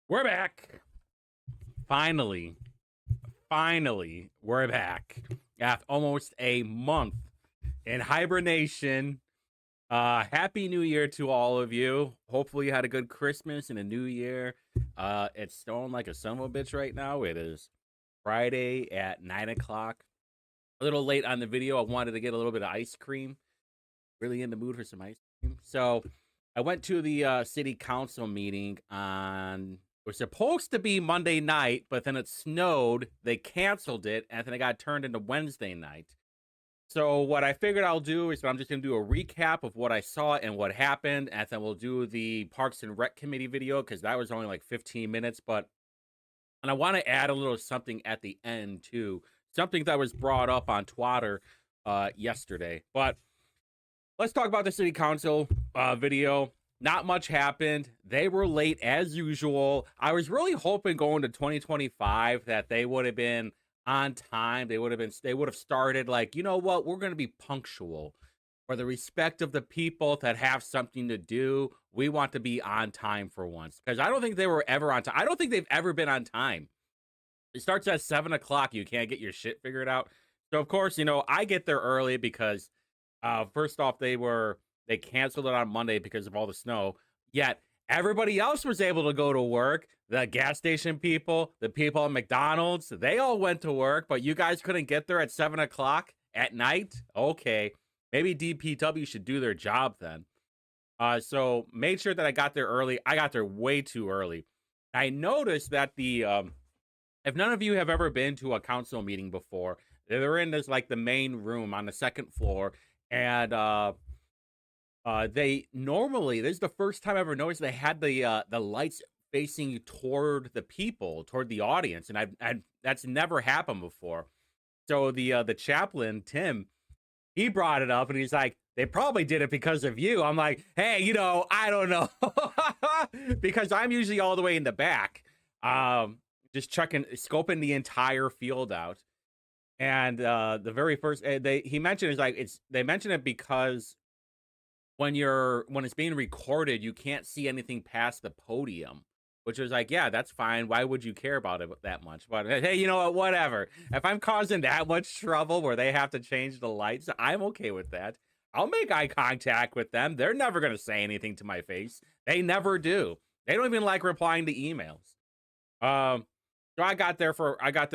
We're back. Finally, finally, we're back after almost a month in hibernation. Happy New Year to all of you. Hopefully, you had a good Christmas and a New Year. It's snowing like a son of a bitch right now. It is Friday at 9 o'clock. A little late on the video. I wanted to get a little bit of ice cream. Really in the mood for some ice cream. So I went to the city council meeting on it was supposed to be Monday night, but then it snowed. They canceled it, and then it got turned into Wednesday night. So what I figured I'll do is I'm just gonna do a recap of what I saw and what happened, and then we'll do the Parks and Rec Committee video because that was only like 15 minutes. And I want to add a little something at the end too, something that was brought up on Twitter yesterday. But let's talk about the city council video. Not much happened. They were late as usual. I was really hoping going to 2025 that they would have been on time. They would have started like, you know what, we're going to be punctual. For the respect of the people that have something to do, we want to be on time for once. Because I don't think they were ever on time. I don't think they've ever been on time. It starts at 7 o'clock. You can't get your shit figured out. So of course, I get there early because first off, they canceled it on Monday because of all the snow. Yet everybody else was able to go to work. The gas station people, the people at McDonald's, they all went to work, but you guys couldn't get there at 7 o'clock at night. Okay, maybe DPW should do their job then. So made sure that I got there early. I got there way too early. I noticed that if none of you have ever been to a council meeting before, they're in this like the main room on the second floor, and they normally this is the first time I ever noticed they had the lights facing toward the people, toward the audience, and I that's never happened before. So the chaplain Tim, he brought it up and he's like, they probably did it because of you. I'm like, hey, I don't know, because I'm usually all the way in the back, just scoping the entire field out. And the very first he mentioned is like they mentioned it because when it's being recorded, you can't see anything past the podium, which was like, yeah, that's fine. Why would you care about it that much? But hey, you know what? Whatever. If I'm causing that much trouble where they have to change the lights, I'm okay with that. I'll make eye contact with them. They're never going to say anything to my face. They never do. They don't even like replying to emails. So I got there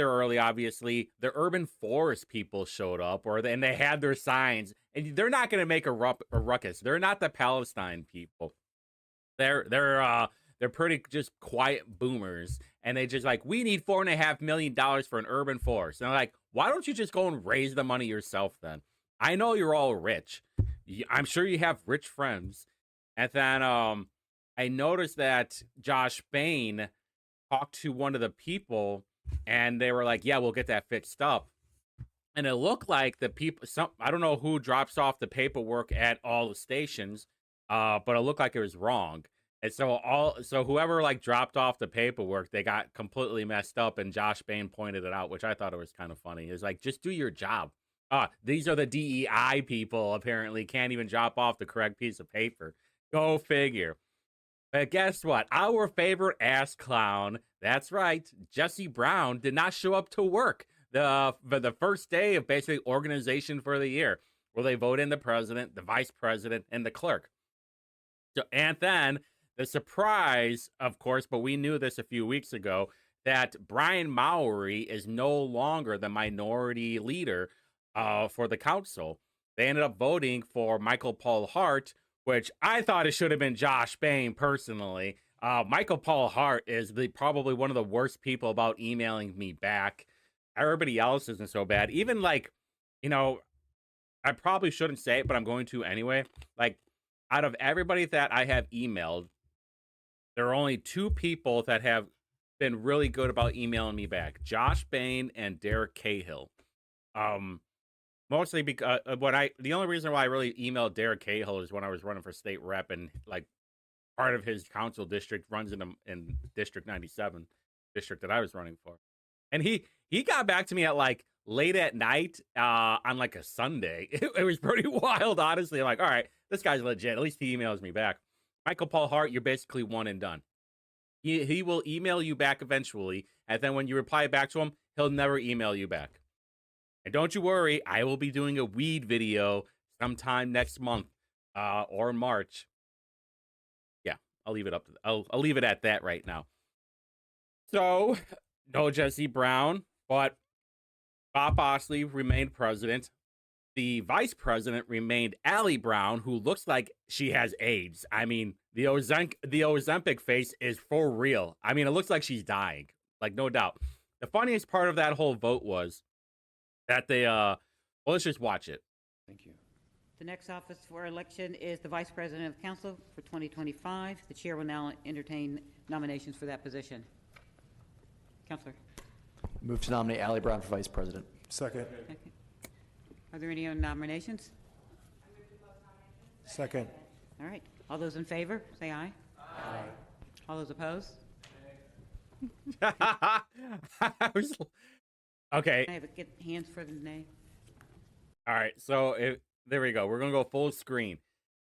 early. Obviously, the urban forest people showed up, and they had their signs, and they're not going to make a ruckus. They're not the Palestine people. They're pretty just quiet boomers, and they just like, we need $4.5 million for an urban forest. And I'm like, why don't you just go and raise the money yourself then? I know you're all rich. I'm sure you have rich friends. And then I noticed that Josh Bain talked to one of the people, and they were like, yeah, we'll get that fixed up. And it looked like the people, I don't know who drops off the paperwork at all the stations, but it looked like it was wrong. And so whoever like dropped off the paperwork, they got completely messed up, and Josh Bain pointed it out, which I thought it was kind of funny. It's like, just do your job. These are the DEI people, apparently can't even drop off the correct piece of paper. Go figure. But guess what? Our favorite ass clown, that's right, Jesse Brown, did not show up to work for the first day of basically organization for the year, where they vote in the president, the vice president, and the clerk. So, and then the surprise, of course, but we knew this a few weeks ago, that Brian Mowry is no longer the minority leader for the council. They ended up voting for Michael Paul Hart, which I thought it should have been Josh Bain personally. Michael Paul Hart is probably one of the worst people about emailing me back. Everybody else isn't so bad. Even like, I probably shouldn't say it, but I'm going to anyway. Like, out of everybody that I have emailed, there are only two people that have been really good about emailing me back: Josh Bain and Derek Cahill. Mostly because the only reason why I really emailed Derek Cahill is when I was running for state rep, and like part of his council district runs in District 97, district that I was running for, and he got back to me at like late at night on like a Sunday. It was pretty wild, honestly. I'm like, all right, this guy's legit. At least he emails me back. Michael Paul Hart, you're basically one and done. He will email you back eventually, and then when you reply back to him, he'll never email you back. And don't you worry, I will be doing a weed video sometime next month, or March. Yeah, I'll leave it up to I'll leave it at that right now. So, no Jesse Brown, but Bob Bosley remained president. The vice president remained Allie Brown, who looks like she has AIDS. I mean, the Ozempic face is for real. I mean, it looks like she's dying, like no doubt. The funniest part of that whole vote was that they well, let's just watch it. Thank you. The next office for election is the Vice President of Council for 2025. The chair will now entertain nominations for that position. Councilor. Move to nominate Allie Brown for Vice President. Second. Okay. Are there any other nominations? Second. All right. All those in favor, say aye. Aye. All those opposed? Okay. I have get hands for the nay. All right. So there we go. We're gonna go full screen.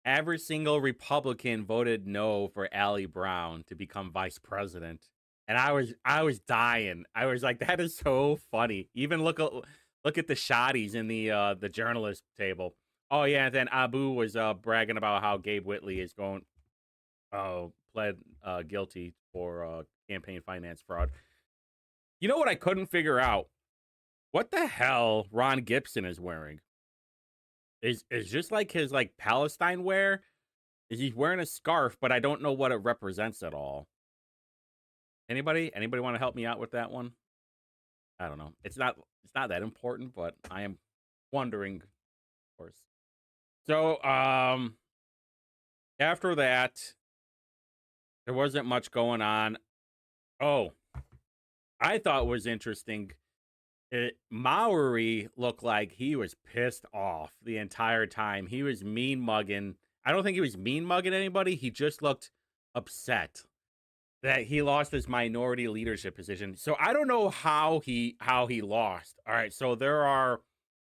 Every single Republican voted no for Allie Brown to become vice president, and I was dying. I was like, that is so funny. Even look at the shotties in the journalist table. Oh yeah, and then Abu was bragging about how Gabe Whitley is pled guilty for campaign finance fraud. You know what I couldn't figure out? What the hell Ron Gibson is wearing? Is just like his like Palestine wear? Is he wearing a scarf? But I don't know what it represents at all. Anybody want to help me out with that one? I don't know. It's not that important, but I am wondering, of course. So after that, there wasn't much going on. Oh, I thought was interesting. Maury looked like he was pissed off the entire time. He was mean mugging. I don't think he was mean mugging anybody. He just looked upset that he lost his minority leadership position. So I don't know how he lost. All right, so there are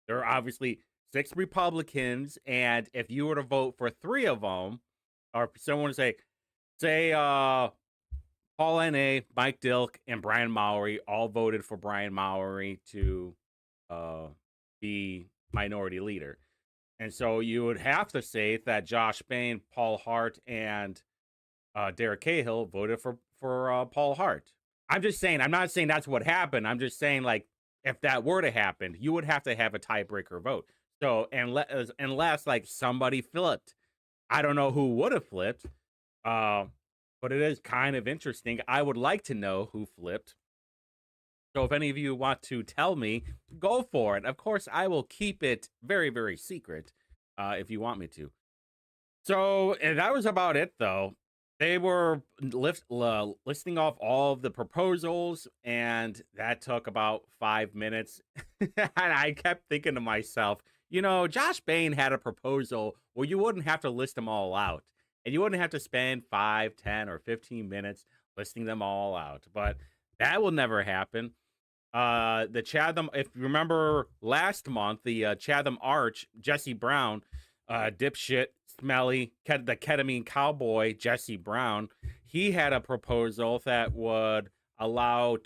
obviously 6 Republicans, and if you were to vote for 3 of them, or someone to say Paul N.A., Mike Dilk, and Brian Maury all voted for Brian Maury to be minority leader. And so you would have to say that Josh Bain, Paul Hart, and Derek Cahill voted for Paul Hart. I'm just saying, I'm not saying that's what happened. I'm just saying, like, if that were to happen, you would have to have a tiebreaker vote. So unless like somebody flipped. I don't know who would have flipped. But it is kind of interesting. I would like to know who flipped. So if any of you want to tell me, go for it. Of course, I will keep it very, very secret if you want me to. So that was about it, though. They were listing off all of the proposals, and that took about 5 minutes. And I kept thinking to myself, you know, Josh Bain had a proposal where you wouldn't have to list them all out. And you wouldn't have to spend 5, 10, or 15 minutes listing them all out. But that will never happen. The Chatham, if you remember last month, the Chatham Arch, Jesse Brown, dipshit, smelly, the ketamine cowboy, Jesse Brown, he had a proposal that would allow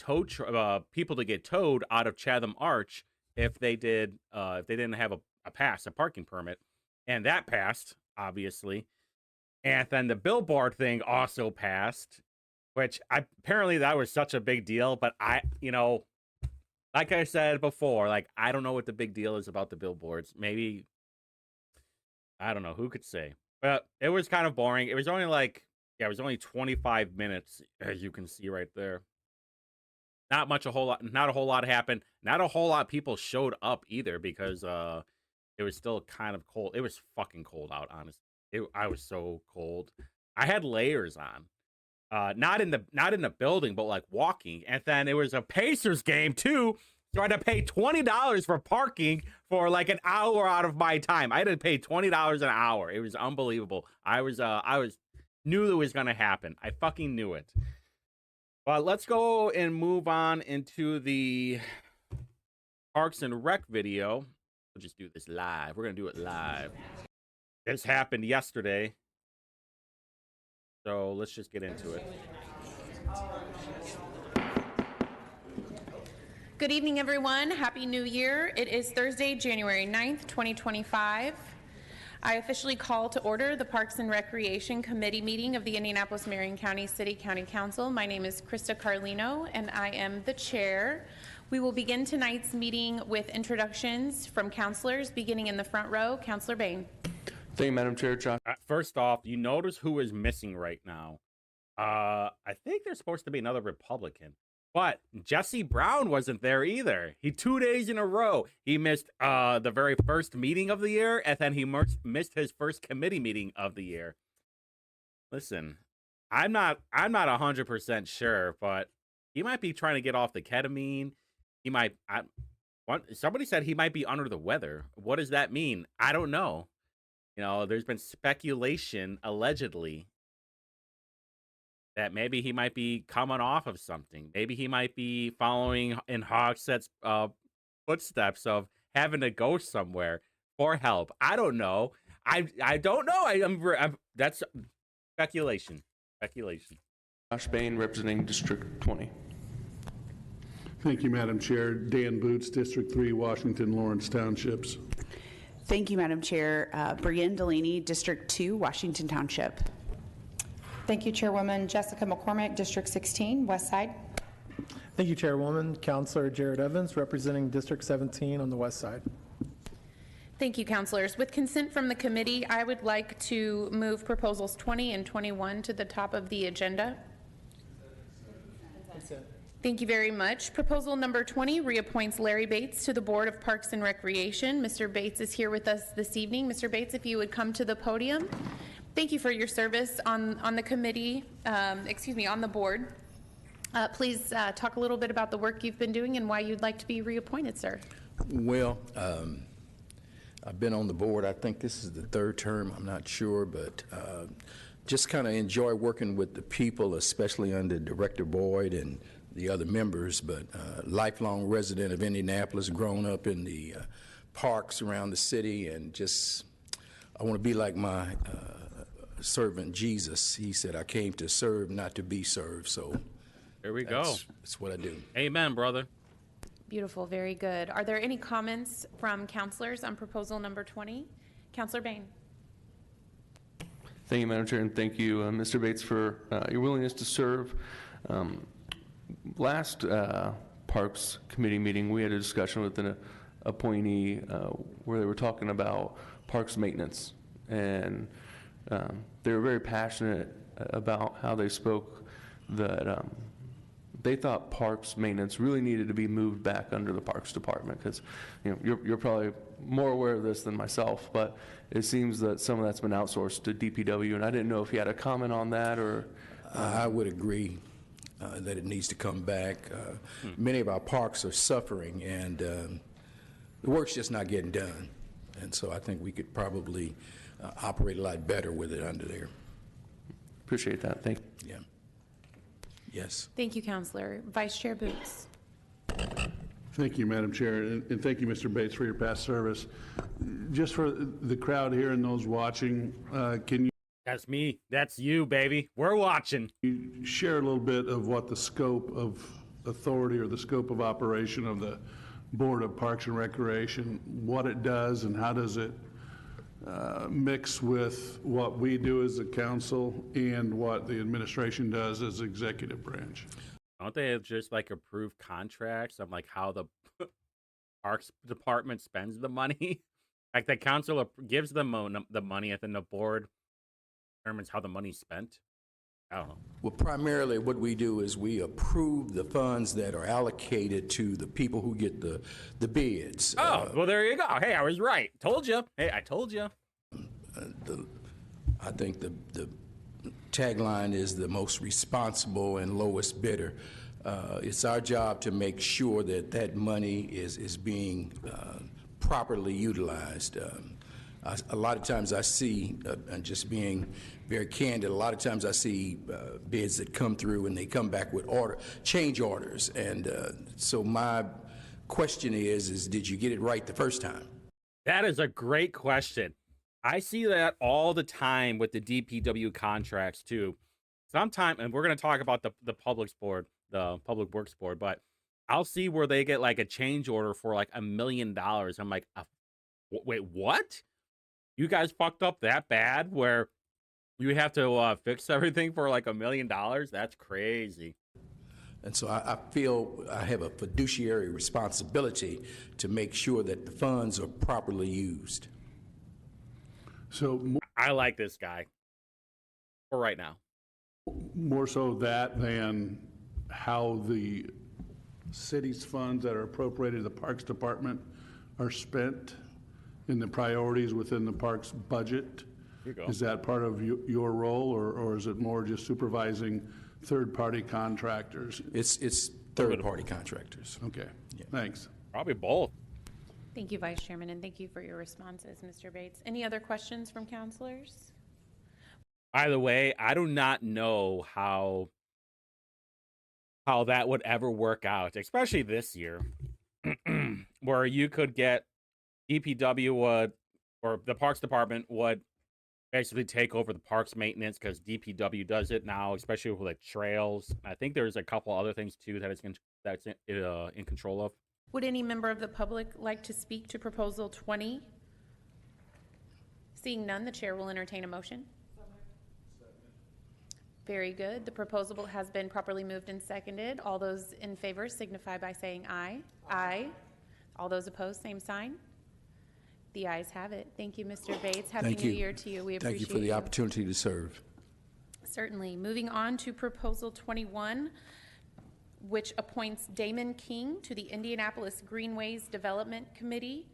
people to get towed out of Chatham Arch if they didn't have a parking permit. And that passed, obviously. And then the billboard thing also passed, which apparently that was such a big deal. But like I said before, like, I don't know what the big deal is about the billboards. Maybe, I don't know, who could say? But it was kind of boring. It was only it was only 25 minutes, as you can see right there. Not a whole lot happened. Not a whole lot of people showed up either because it was still kind of cold. It was fucking cold out, honestly. I was so cold. I had layers on. Not in the building, but like walking. And then it was a Pacers game too. So I had to pay $20 for parking for like an hour out of my time. I had to pay $20 an hour. It was unbelievable. I knew it was gonna happen. I fucking knew it. But let's go and move on into the Parks and Rec video. We'll just do this live. We're gonna do it live. This happened yesterday, so let's just get into it. Good evening, everyone. Happy New Year. It is Thursday, January 9th, 2025. I officially call to order the Parks and Recreation Committee meeting of the Indianapolis-Marion County City County Council. My name is Krista Carlino, and I am the chair. We will begin tonight's meeting with introductions from councilors, beginning in the front row. Councilor Bain. Thank you, Madam Chair. Josh. First off, you notice who is missing right now. I think there's supposed to be another Republican. But Jesse Brown wasn't there either. He 2 days in a row. He missed the very first meeting of the year, and then he missed his first committee meeting of the year. Listen, I'm not 100% sure, but he might be trying to get off the ketamine. He might. Somebody said he might be under the weather. What does that mean? I don't know. You know, there's been speculation, allegedly, that maybe he might be coming off of something. Maybe he might be following in Hogshead's footsteps of having to go somewhere for help. I don't know. I don't know. That's speculation. Josh Bain, representing District 20. Thank you, Madam Chair. Dan Boots, District 3, Washington, Lawrence Townships. Thank you, Madam Chair. Brienne Delaney, District 2, Washington Township. Thank you, Chairwoman. Jessica McCormick, District 16, West Side. Thank you, Chairwoman. Councilor Jared Evans, representing District 17 on the west side. Thank you, councilors. With consent from the committee, I would like to move proposals 20 and 21 to the top of the agenda. Consent. Thank you very much. Proposal number 20 reappoints Larry Bates to the Board of Parks and Recreation. Mr. Bates is here with us this evening. Mr. Bates, if you would come to the podium. Thank you for your service on the committee, on the board. Please talk a little bit about the work you've been doing and why you'd like to be reappointed, sir. Well, I've been on the board. I think this is the third term. I'm not sure, but just kind of enjoy working with the people, especially under Director Boyd and the other members, but lifelong resident of Indianapolis, grown up in the parks around the city, and just I want to be like my servant Jesus. He said, I came to serve, not to be served. So there we go. That's what I do. Amen, brother. Beautiful, very good. Are there any comments from councilors on proposal number 20? Councilor Bain. Thank you, Madam Chair, and thank you, Mr. Bates, for your willingness to serve. Last Parks Committee meeting, we had a discussion with an appointee where they were talking about parks maintenance, and they were very passionate about how they spoke that they thought parks maintenance really needed to be moved back under the Parks Department, because you're probably more aware of this than myself, but it seems that some of that's been outsourced to DPW, and I didn't know if you had a comment on that or. I would agree that it needs to come back. Many of our parks are suffering, and the work's just not getting done, and so I think we could probably operate a lot better with it under there. Appreciate that. Thank you. Yeah. Yes. Thank you, Councilor. Vice Chair Boots. Thank you, Madam Chair, and thank you, Mr. Bates, for your past service. Just for the crowd here and those watching, can you That's me. That's you, baby. We're watching. share a little bit of what the scope of authority or the scope of operation of the Board of Parks and Recreation, what it does and how does it mix with what we do as a council and what the administration does as executive branch? Don't they just like approve contracts of like how the Parks Department spends the money? Like the council gives them the money, and then the board determines how the money's spent. I don't know. Well, primarily what we do is we approve the funds that are allocated to the people who get the bids. Oh, well, there you go. Hey, I was right. Told you. Hey, I told you. I think the tagline is the most responsible and lowest bidder. It's our job to make sure that that money is being properly utilized. A lot of times I see, and just being very candid, a lot of times I see bids that come through and they come back with change orders. And so my question is did you get it right the first time? That is a great question. I see that all the time with the DPW contracts too. Sometimes, and we're going to talk about the Public Works Board, but I'll see where they get like a change order for like $1 million. I'm like, wait, what? You guys fucked up that bad where you have to fix everything for like $1 million? That's crazy. And so I feel I have a fiduciary responsibility to make sure that the funds are properly used. So I like this guy for right now. more so that than how the city's funds that are appropriated to the Parks Department are spent in the priorities within the parks budget? Here you go. Is that part of your role, or is it more just supervising third-party contractors? It's third-party contractors. Okay, thanks. Probably both. Thank you, Vice Chairman, and thank you for your responses, Mr. Bates. Any other questions from counselors? By the way, I do not know how that would ever work out, especially this year, where you could get DPW would, or the Parks Department would basically take over the parks maintenance because DPW does it now, especially with like trails. I think there's a couple other things too that that's in control of. Would any member of the public like to speak to Proposal 20? Seeing none, the chair will entertain a motion. Very good. The proposal has been properly moved and seconded. All those in favor signify by saying aye. Aye. All those opposed, same sign. The ayes have it. Thank you, Mr. Bates. Happy New Year to you. We appreciate Thank you for the opportunity to serve. Certainly. Moving on to Proposal 21, which appoints Damon King to the Indianapolis Greenways Development Committee.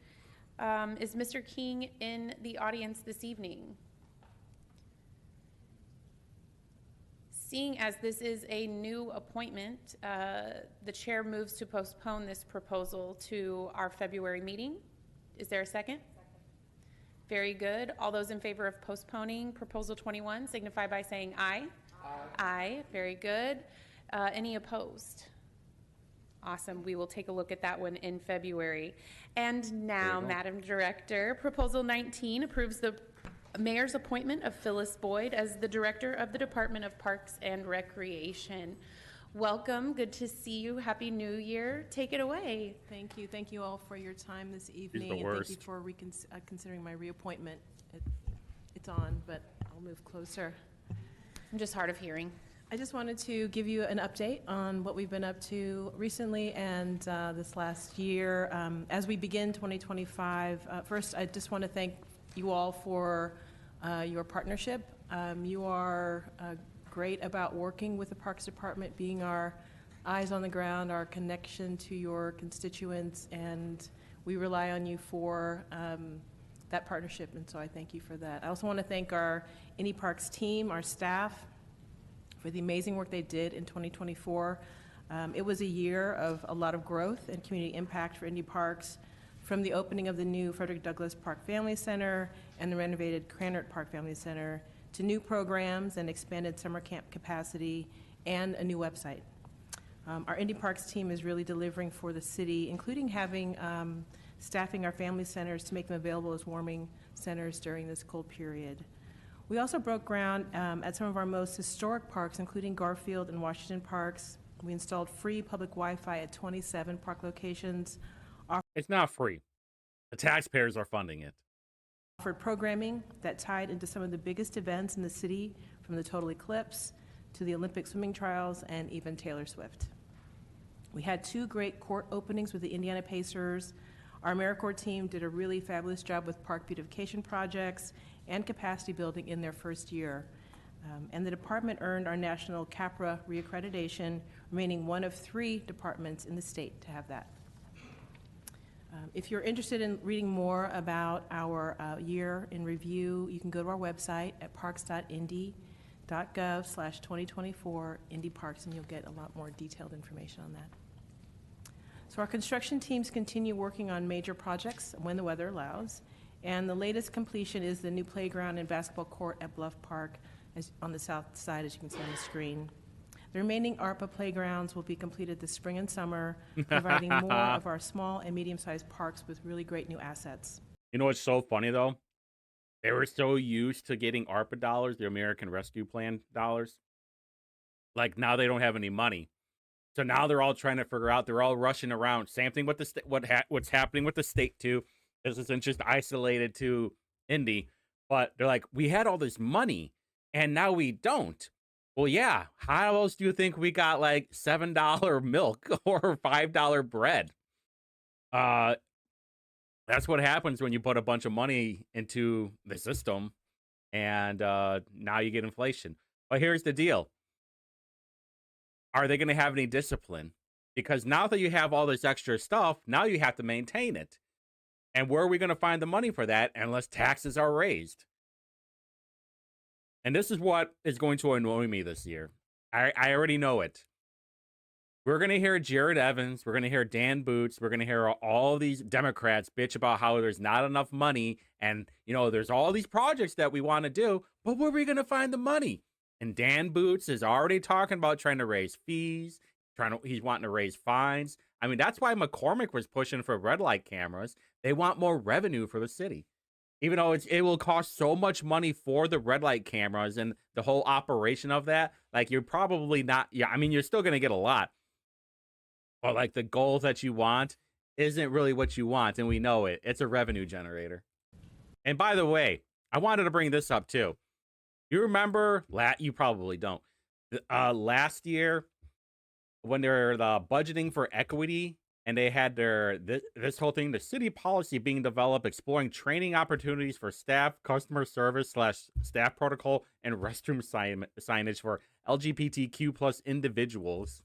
Is Mr. King in the audience this evening? Seeing as this is a new appointment, the chair moves to postpone this proposal to our February meeting. Is there a second? Very good. All those in favor of postponing Proposal 21 signify by saying aye. Aye. Aye. Very good. Any opposed? Awesome. We will take a look at that one in February. And now, Madam Director, Proposal 19 approves the Mayor's appointment of Phyllis Boyd as the Director of the Department of Parks and Recreation. Welcome. Good to see you. Happy New Year. Take it away. Thank you. Thank you all for your time this evening. the And worst. thank you for considering my reappointment. It's on, but I'll move closer. I'm just hard of hearing. I just wanted to give you an update on what we've been up to recently and this last year. As we begin 2025, first, I just want to thank you all for your partnership. You are great about working with the Parks Department, being our eyes on the ground, our connection to your constituents, and we rely on you for that partnership, and so I thank you for that. I also want to thank our Indy Parks team, our staff, for the amazing work they did in 2024. It was a year of a lot of growth and community impact for Indy Parks, from the opening of the new Frederick Douglass Park Family Center and the renovated Cranert Park Family Center, to new programs and expanded summer camp capacity and a new website. Our Indy Parks team is really delivering for the city, including having staffing our family centers to make them available as warming centers during this cold period. We also broke ground at some of our most historic parks, including Garfield and Washington Parks. We installed free public Wi-Fi at 27 park locations. It's not free. The taxpayers are funding it. Offered programming that tied into some of the biggest events in the city, from the Total Eclipse to the Olympic swimming trials and even Taylor Swift. We had 2 great court openings with the Indiana Pacers. Our AmeriCorps team did a really fabulous job with park beautification projects and capacity building in their first year. And the department earned our national CAPRA reaccreditation, remaining one of 3 departments in the state to have that. If you're interested in reading more about our year in review, you can go to our website at parks.indy.gov/2024 Indy Parks, and you'll get a lot more detailed information on that. So our construction teams continue working on major projects when the weather allows, and the latest completion is the new playground and basketball court at Bluff Park on the south side, as you can see on the screen. The remaining ARPA playgrounds will be completed this spring and summer, providing more of our small and medium-sized parks with really great new assets. You know what's so funny, though? They were so used to getting ARPA dollars, the American Rescue Plan dollars. Like, now they don't have any money. So now they're all trying to figure out. They're all rushing around. Same thing with the what's happening with the state too. This isn't just isolated to Indy, but they're like, we had all this money and now we don't. Well, yeah. How else do you think we got like $7 milk or $5 bread? That's what happens when you put a bunch of money into the system, and now you get inflation. But here's the deal. Are they going to have any discipline? Because now that you have all this extra stuff, now you have to maintain it. And where are we going to find the money for that unless taxes are raised? And this is what is going to annoy me this year. I already know it. We're going to hear Jared Evans. We're going to hear Dan Boots. We're going to hear all these Democrats bitch about how there's not enough money. And, there's all these projects that we want to do. But where are we going to find the money? And Dan Boots is already talking about trying to raise fees. He's wanting to raise fines. I mean, that's why McCormick was pushing for red light cameras. They want more revenue for the city. Even though it will cost so much money for the red light cameras and the whole operation of that, like you're probably not, you're still going to get a lot. But like the goal that you want isn't really what you want. And we know it. It's a revenue generator. And by the way, I wanted to bring this up too. You remember, you probably don't, last year when they're budgeting for equity and they had this whole thing, the city policy being developed, exploring training opportunities for staff, customer service / staff protocol, and restroom signage for LGBTQ plus individuals.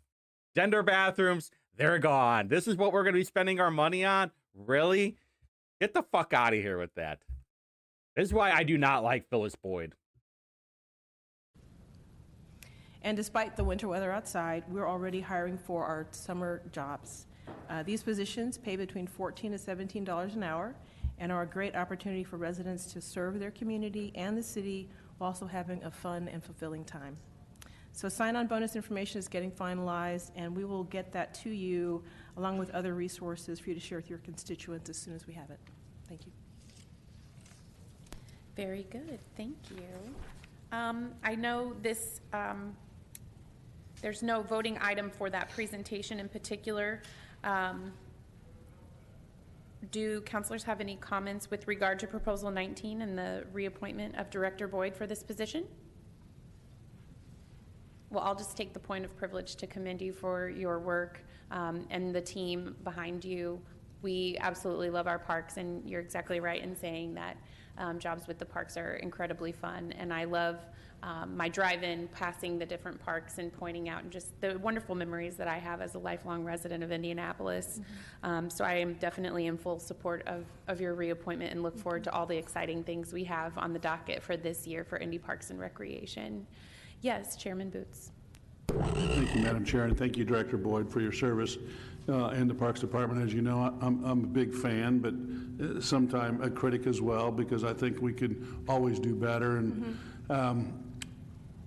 Gender bathrooms, they're gone. This is what we're going to be spending our money on? Really? Get the fuck out of here with that. This is why I do not like Phyllis Boyd. And despite the winter weather outside, we're already hiring for our summer jobs. These positions pay between $14 to $17 an hour and are a great opportunity for residents to serve their community and the city while also having a fun and fulfilling time. So sign-on bonus information is getting finalized, and we will get that to you along with other resources for you to share with your constituents as soon as we have it. Thank you. Very good. Thank you. I know this, there's no voting item for that presentation in particular. Do councilors have any comments with regard to Proposal 19 and the reappointment of Director Boyd for this position? Well, I'll just take the point of privilege to commend you for your work and the team behind you. We absolutely love our parks, and you're exactly right in saying that jobs with the parks are incredibly fun. And I love my drive-in, passing the different parks and pointing out and just the wonderful memories that I have as a lifelong resident of Indianapolis. Mm-hmm. So I am definitely in full support of your reappointment and look forward to all the exciting things we have on the docket for this year for Indy Parks and Recreation. Yes, Chairman Boots. Thank you, Madam Chair, and thank you, Director Boyd, for your service in the Parks Department. As you know, I'm a big fan, but sometimes a critic as well, because I think we could always do better. And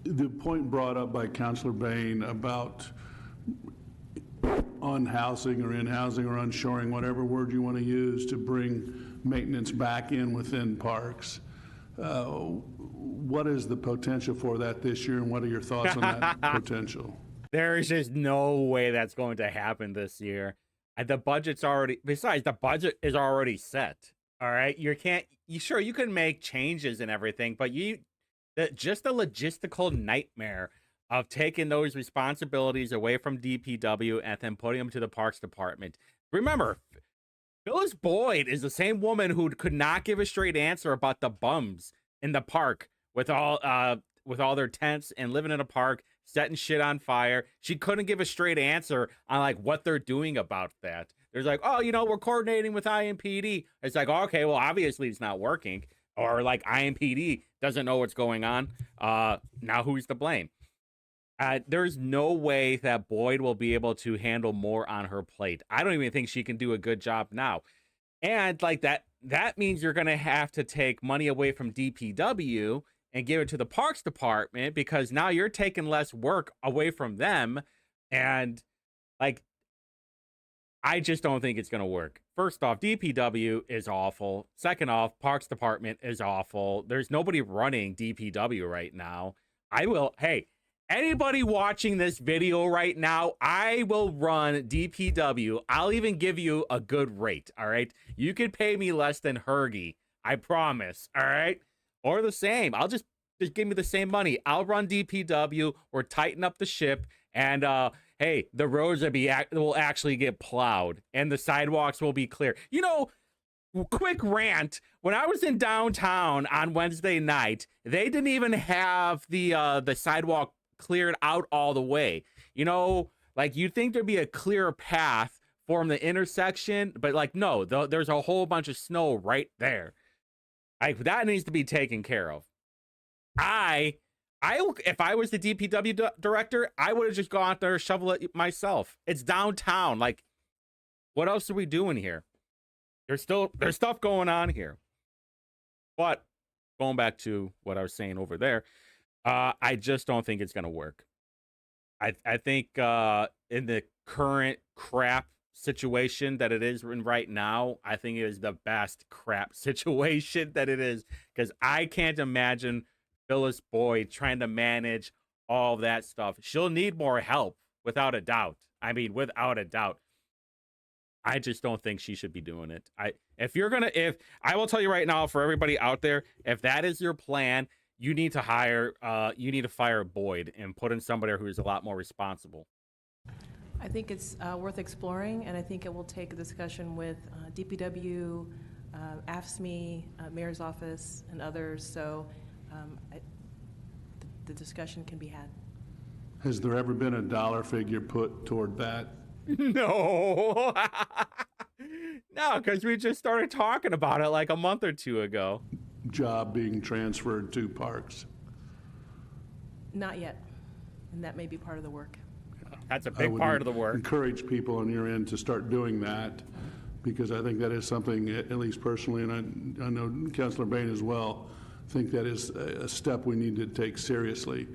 the point brought up by Councilor Bain about on-housing or in-housing or onshoring, whatever word you want to use, to bring maintenance back in within parks. What is the potential for that this year, and what are your thoughts on that potential? There is just no way that's going to happen this year. And the budget's already, besides, the budget is already set. All right. You can make changes and everything, but just the logistical nightmare of taking those responsibilities away from DPW and then putting them to the Parks Department. Remember, Phyllis Boyd is the same woman who could not give a straight answer about the bums in the park with all their tents and living in a park, setting shit on fire. She couldn't give a straight answer on like what they're doing about that. There's like, oh, we're coordinating with IMPD. It's like, okay, well, obviously it's not working. Or like IMPD doesn't know what's going on. Now who's to blame? There's no way that Boyd will be able to handle more on her plate. I don't even think she can do a good job now. And like that means you're going to have to take money away from DPW and give it to the Parks Department, because now you're taking less work away from them. And like, I just don't think it's going to work. First off, DPW is awful. Second off, Parks Department is awful. There's nobody running DPW right now. Hey, Anybody watching this video right now, I will run DPW. I'll even give you a good rate, all right? You could pay me less than Hergy, I promise, all right? Or the same. I'll just give me the same money. I'll run DPW, or tighten up the ship, and hey, the roads will actually get plowed, and the sidewalks will be clear. You know, quick rant. When I was in downtown on Wednesday night, they didn't even have the sidewalk cleared out all the way. You know, like you'd think there'd be a clear path from the intersection, but like no, there's a whole bunch of snow right there. Like that needs to be taken care of. If I was the DPW director, I would have just gone out there and shovel it myself. It's downtown. Like, what else are we doing here? There's stuff going on here. But going back to what I was saying over there, I just don't think it's going to work. I think in the current crap situation that it is in right now, I think it is the best crap situation that it is, because I can't imagine Phyllis Boyd trying to manage all that stuff. She'll need more help, without a doubt. I mean, without a doubt. I just don't think she should be doing it. If I will tell you right now, for everybody out there, if that is your plan, you need to fire Boyd and put in somebody who's a lot more responsible. I think it's worth exploring, and I think it will take a discussion with DPW, AFSCME, Mayor's Office, and others, so the discussion can be had. Has there ever been a dollar figure put toward that? No. No, because we just started talking about it like a month or two ago. Job being transferred to Parks? Not yet, and that may be part of the work. That's a big part of the work. Encourage people on your end to start doing that, because I think that is something, at least personally, and I know Councilor Bain as well, think that is a step we need to take seriously.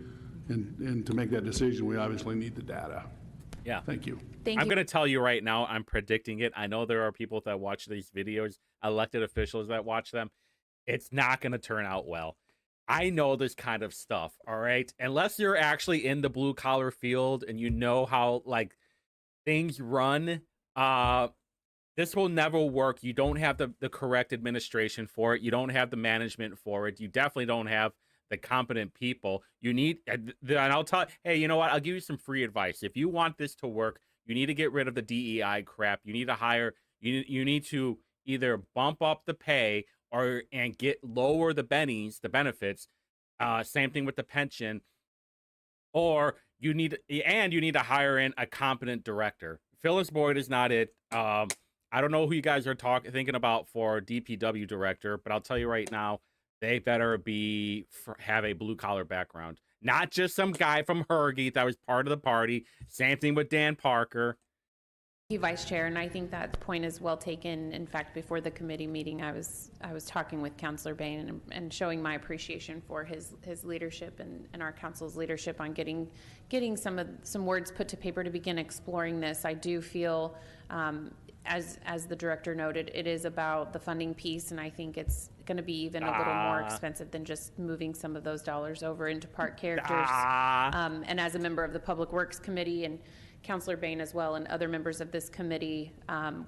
And to make that decision, we obviously need the data. Yeah. Thank you. Thank I'm you. going to tell you right now, I'm predicting it. I know there are people that watch these videos, elected officials that watch them. It's not going to turn out well. I know this kind of stuff, all right? Unless you're actually in the blue collar field and you know how like things run, this will never work. You don't have the correct administration for it. You don't have the management for it. You definitely don't have the competent people. You need, and I'll tell, hey, you know what? I'll give you some free advice. If you want this to work, you need to get rid of the DEI crap. You need to hire, you need to either bump up the pay and lower the benefits. Same thing with the pension, or you need to hire in a competent director. Phyllis Boyd is not it. I don't know who you guys are thinking about for DPW director, but I'll tell you right now, they better have a blue collar background, not just some guy from Hergy that was part of the party. Same thing with Dan Parker. Thank you, Vice Chair, and I think that point is well taken. In fact, before the committee meeting, I was talking with Councilor Bain and showing my appreciation for his leadership and our council's leadership on getting some words put to paper to begin exploring this. I do feel, as the director noted, it is about the funding piece, and I think it's going to be even a little more expensive than just moving some of those dollars over into park characters. And as a member of the Public Works Committee, and Councilor Bain as well, and other members of this committee,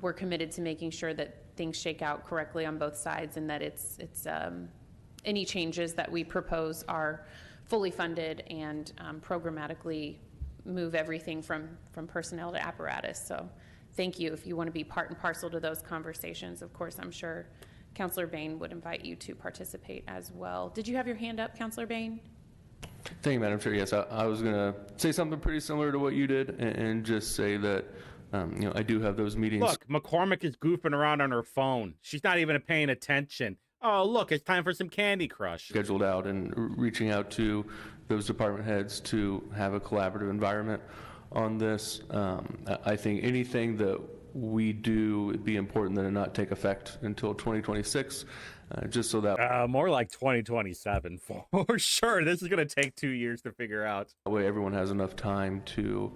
we're committed to making sure that things shake out correctly on both sides, and that it's any changes that we propose are fully funded and programmatically move everything from personnel to apparatus. So thank you. If you want to be part and parcel to those conversations, of course, I'm sure Councilor Bain would invite you to participate as well. Did you have your hand up, Councilor Bain? Thank you, Madam Chair. Yes, I was going to say something pretty similar to what you did, and just say that I do have those meetings. Look, McCormick is goofing around on her phone. She's not even paying attention. Oh, look, it's time for some Candy Crush. Scheduled out and reaching out to those department heads to have a collaborative environment on this. I think anything that we do, it'd be important that it not take effect until 2026, just so that more like 2027 for sure. This is going to take 2 years to figure out. that way everyone has enough time to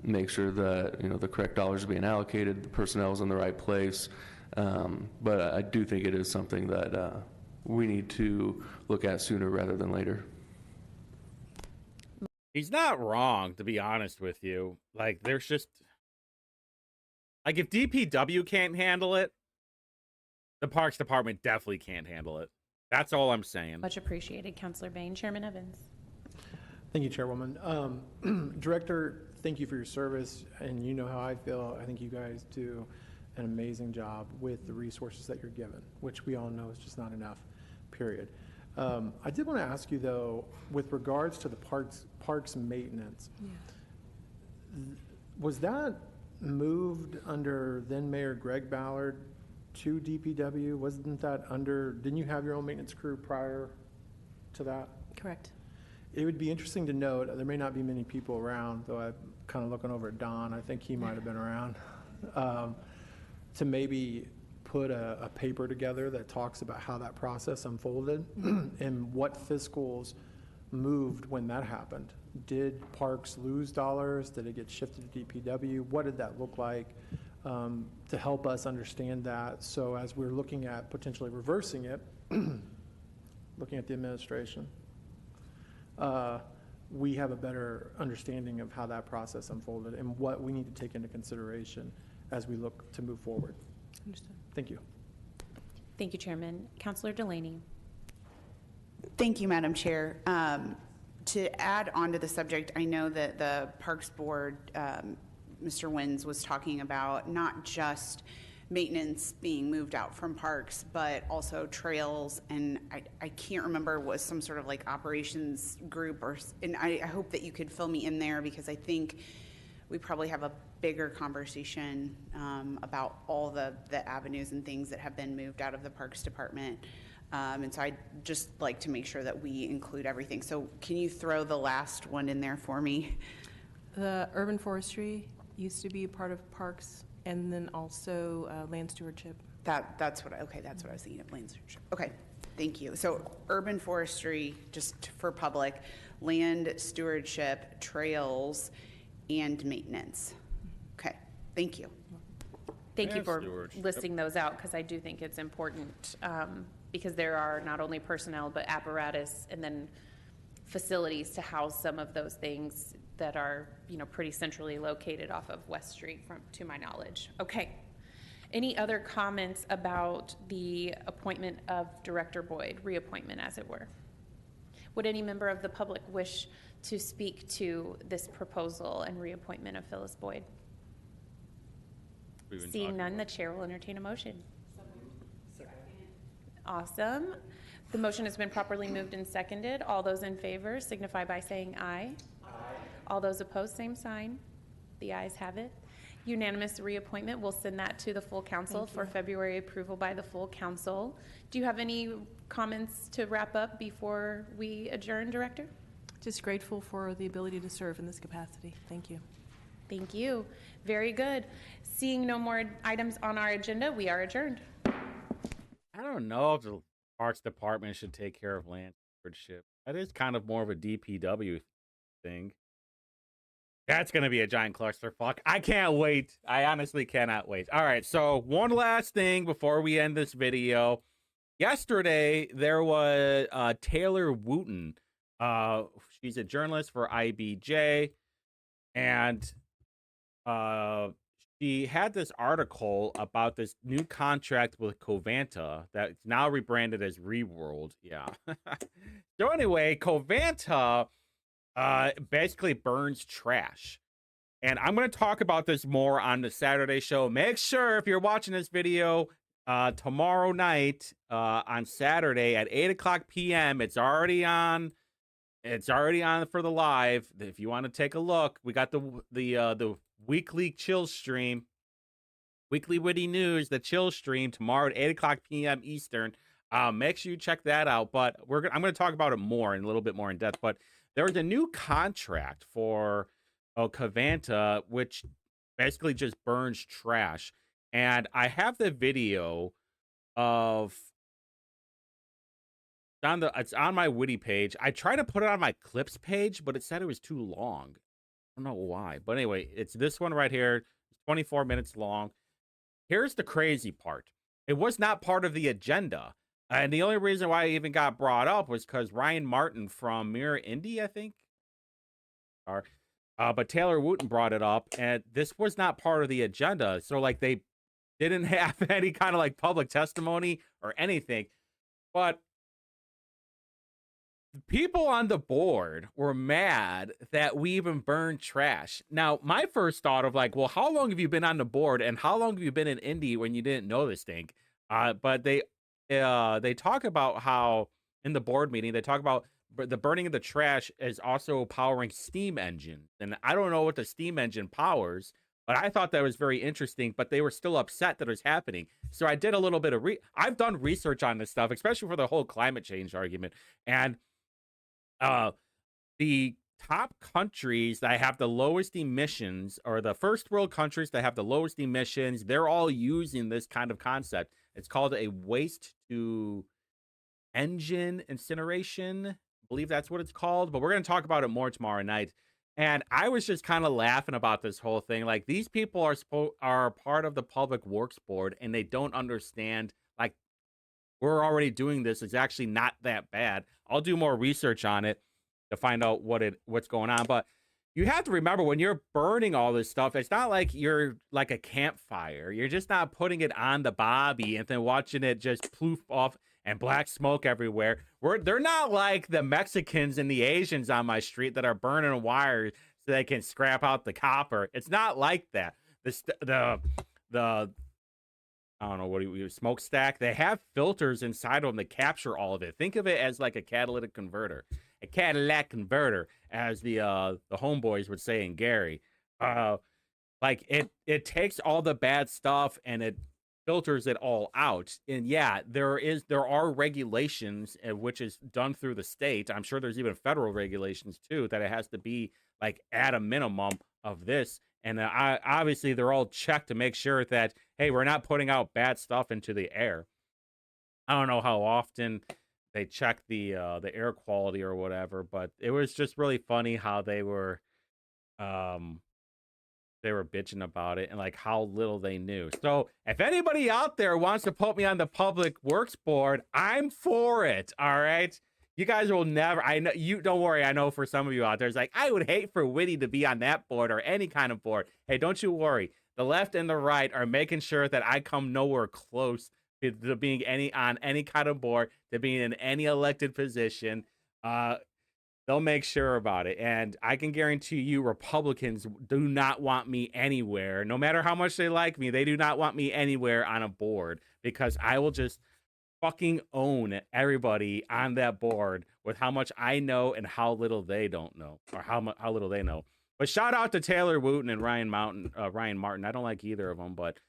make sure that the correct dollars are being allocated, the personnel is in the right place. But I do think it is something that we need to look at sooner rather than later. He's not wrong, to be honest with you. Like, there's just like, if DPW can't handle it, the Parks Department definitely can't handle it. That's all I'm saying. Much appreciated, Councilor Bain. Chairman Evans. Thank you, Chairwoman. Director, thank you for your service, and you know how I feel. I think you guys do an amazing job with the resources that you're given, which we all know is just not enough, period. I did want to ask you, though, with regards to the parks maintenance, was that moved under then Mayor Greg Ballard to DPW? Wasn't that under, didn't you have your own maintenance crew prior to that? Correct. It would be interesting to note, there may not be many people around, though I'm kind of looking over at Don, I think he might have been around, to maybe put a paper together that talks about how that process unfolded and what fiscals moved when that happened. Did Parks lose dollars? Did it get shifted to DPW? What did that look like? To help us understand that. So as we're looking at potentially reversing it, looking at the administration, we have a better understanding of how that process unfolded and what we need to take into consideration as we look to move forward. Understood. Thank you. Thank you, Chairman. Councilor Delaney. Thank you, Madam Chair. To add on to the subject, I know that the Parks Board, Mr. Wins was talking about not just maintenance being moved out from parks, but also trails, and I can't remember, was some sort of like operations group, and I hope that you could fill me in there, because I think we probably have a bigger conversation about all the avenues and things that have been moved out of the Parks Department. And so I'd just like to make sure that we include everything. So can you throw the last one in there for me? The urban forestry used to be part of parks, and then also land stewardship. That's what I was thinking of, land stewardship. Okay, thank you. So urban forestry, just for public, land stewardship, trails, and maintenance. Okay, thank you. Thank you for stewardship. listing those out, because I do think it's important, because there are not only personnel, but apparatus and then facilities to house some of those things that are, pretty centrally located off of West Street, to my knowledge. Okay. Any other comments about the appointment of Director Boyd, reappointment as it were? Would any member of the public wish to speak to this proposal and reappointment of Phyllis Boyd? Seeing none, the chair will entertain a motion. Awesome. The motion has been properly moved and seconded. All those in favor signify by saying aye. Aye. All those opposed, same sign. The ayes have it. Unanimous reappointment. We'll send that to the full council for February approval by the full council. Do you have any comments to wrap up before we adjourn, Director? Just grateful for the ability to serve in this capacity. Thank you. Thank you. Very good. Seeing no more items on our agenda, we are adjourned. I don't know if the Parks Department should take care of land stewardship. That is kind of more of a DPW thing. That's going to be a giant clusterfuck. I can't wait. I honestly cannot wait. All right, so one last thing before we end this video. Yesterday, there was Taylor Wooten. She's a journalist for IBJ, and she had this article about this new contract with Covanta that's now rebranded as Reworld. Yeah. So anyway, Covanta basically burns trash. And I'm going to talk about this more on the Saturday show. Make sure if you're watching this video tomorrow night on Saturday at 8:00 p.m., it's already on. It's already on for the live. If you want to take a look, we got the weekly chill stream, weekly witty news, the chill stream tomorrow at 8:00 p.m. Eastern. Make sure you check that out. But I'm going to talk about it more in a little bit more in depth. But there was a new contract for Covanta, which basically just burns trash. And I have the video of it's on my witty page. I tried to put it on my clips page, but it said it was too long. I don't know why. But anyway, it's this one right here. It's 24 minutes long. Here's the crazy part. It was not part of the agenda. And the only reason why it even got brought up was because Ryan Martin from Indy, I think. are. But Taylor Wooten brought it up, and this was not part of the agenda. So, like, they didn't have any kind of, like, public testimony or anything. But people on the board were mad that we even burned trash. Now, my first thought of, like, well, how long have you been on the board, and how long have you been in Indy when you didn't know this thing? But they talk about how, in the board meeting, they talk about the burning of the trash is also powering steam engines. And I don't know what the steam engine powers, but I thought that was very interesting, but they were still upset that it was happening. So I did a little bit of I've done research on this stuff, especially for the whole climate change argument. And the top countries that have the lowest emissions, or the first world countries that have the lowest emissions, they're all using this kind of concept. It's called a waste to engine incineration. I believe that's what it's called, but we're going to talk about it more tomorrow night. And I was just kind of laughing about this whole thing. Like, these people are part of the Public Works Board, and they don't understand, like, we're already doing this. It's actually not that bad. I'll do more research on it to find out what's going on. But you have to remember, when you're burning all this stuff, it's not like you're like a campfire. You're just not putting it on the bobby and then watching it just ploof off and black smoke everywhere. They're not like the Mexicans and the Asians on my street that are burning wires so they can scrap out the copper. It's not like that. The I don't know, what do you smokestack? They have filters inside of them that capture all of it. Think of it as like a catalytic converter. A Cadillac converter, as the homeboys would say in Gary. Like, it takes all the bad stuff and it filters it all out. And yeah, there are regulations, which is done through the state. I'm sure there's even federal regulations too, that it has to be like at a minimum of this. And obviously they're all checked to make sure that, hey, we're not putting out bad stuff into the air. I don't know how often they check the air quality or whatever, but it was just really funny how they were bitching about it and like how little they knew. So if anybody out there wants to put me on the Public Works Board, I'm for it. All right. You guys will never, I know you, don't worry. I know for some of you out there, it's like, I would hate for Whitty to be on that board or any kind of board. Hey, don't you worry. The left and the right are making sure that I come nowhere close to being on any kind of board, to being in any elected position. They'll make sure about it. And I can guarantee you, Republicans do not want me anywhere. No matter how much they like me, they do not want me anywhere on a board, because I will just fucking own everybody on that board with how much I know and how little they don't know, or how little they know. But shout out to Taylor Wooten and Ryan Martin. I don't like either of them, but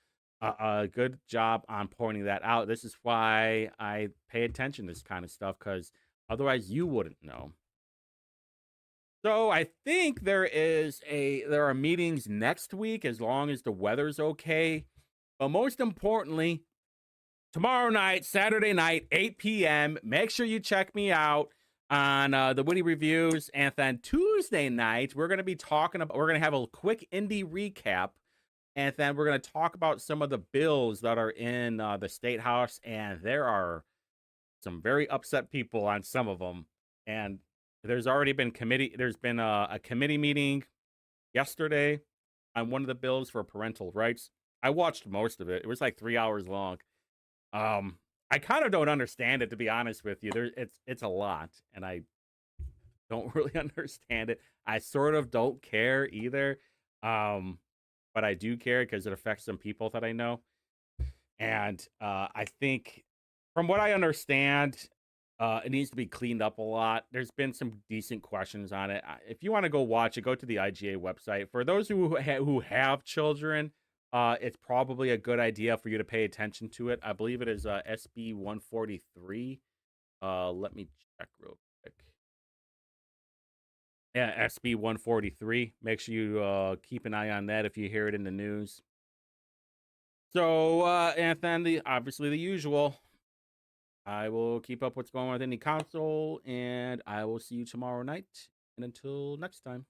good job on pointing that out. This is why I pay attention to this kind of stuff, because otherwise you wouldn't know. So I think there are meetings next week, as long as the weather's okay. But most importantly, tomorrow night, Saturday night, 8 p.m., make sure you check me out on the Whitty Reviews. And then Tuesday night, we're going to have a quick Indy recap. And then we're going to talk about some of the bills that are in the State House. And there are some very upset people on some of them. And there's been a committee meeting yesterday on one of the bills for parental rights. I watched most of it. It was like 3 hours long. I kind of don't understand it, to be honest with you. It's a lot, and I don't really understand it. I sort of don't care either. But I do care because it affects some people that I know. And I think, from what I understand, it needs to be cleaned up a lot. There's been some decent questions on it. If you want to go watch it, go to the IGA website. For those who have children, it's probably a good idea for you to pay attention to it. I believe it is SB 143. Let me check real quick. Yeah, SB 143. Make sure you keep an eye on that if you hear it in the news. So, and then obviously the usual. I will keep up what's going on with Indy Council, and I will see you tomorrow night. And until next time.